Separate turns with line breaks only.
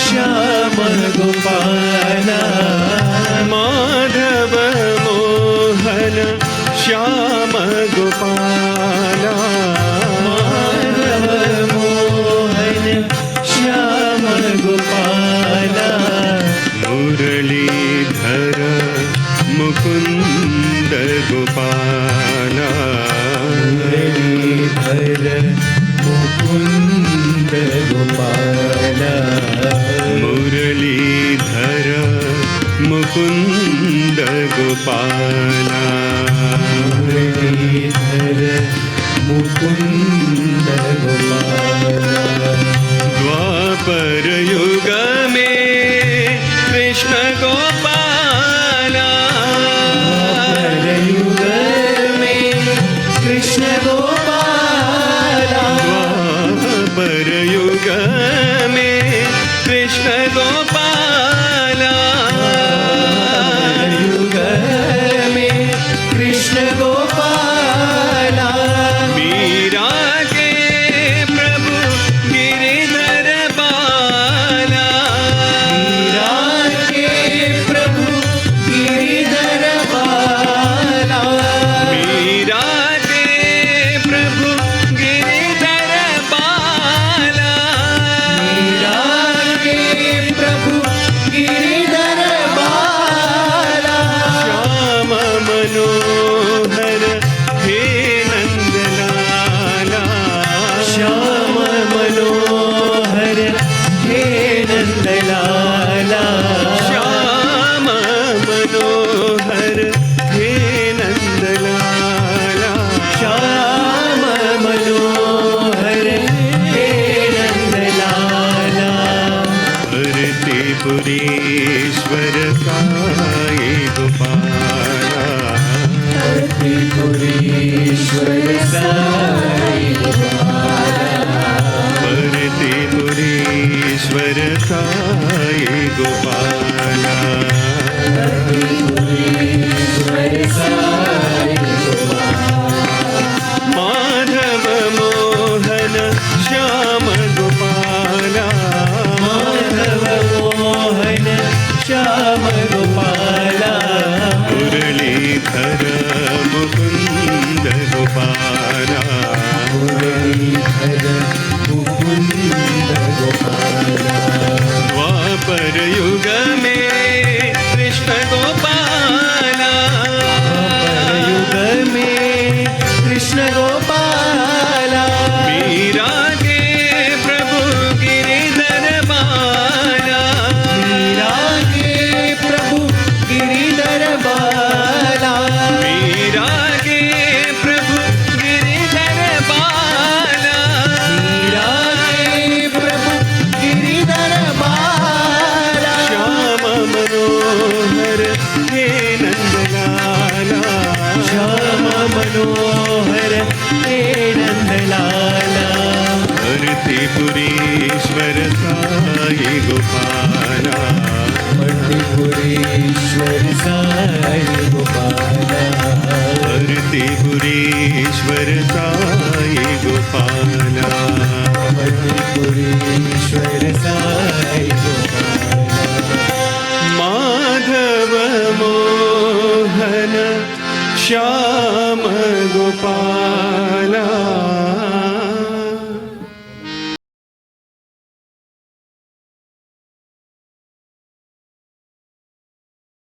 श्याम गोपाल
माधव मोहन श्याम गोपाल
माधव मोहन श्याम गोपाल
मुरलीधर मुकुंद गोपाल
मुरलीधर मुकुंद गोपाल
मुरलीधर मुकुंद गोपाल
मुरलीधर मुकुंद गोपाल
द्वापर युग में कृष्ण गोपाल
द्वापर युग में कृष्ण गोपाल
द्वापर युग में कृष्ण गोपाल
युग में कृष्ण गोपाल
मीरा के प्रभु गिरिधर बाला
मीरा के प्रभु गिरिधर बाला
मीरा के प्रभु गिरिधर बाला
मीरा के प्रभु गिरिधर बाला
श्याम मनोहर हे नंदलाला
श्याम मनोहर हे नंदलाला
श्याम मनोहर हे नंदलाला
श्याम मनोहर हे नंदलाला
भरतीपुरीश्वर साई गोपाला
त्रिपुरेश्वर साई
भरतीपुरीश्वर साई गोपाला
त्रिपुरेश्वर साई
माधव मोहन श्याम गोपाला
माधव मोहन श्याम गोपाला
मुरलीधर मुकुंद गोपाला
मुरलीधर मुकुंद गोपाला
द्वापर युग में कृष्ण गोपाला
युग में कृष्ण गोपाला
मीरा के प्रभु गिरिधर बाला
मीरा के प्रभु गिरिधर बाला
मीरा के प्रभु गिरिधर बाला
मीरा के प्रभु गिरिधर बाला
श्याम मनोहर हे नंदलाला
श्याम मनोहर हे नंदलाला
भरतीपुरीश्वर साई गोपाला
त्रिपुरेश्वर साई गोपाला
भरतीपुरीश्वर साई गोपाला
त्रिपुरेश्वर साई गोपाला
माधव मोहन श्याम गोपाल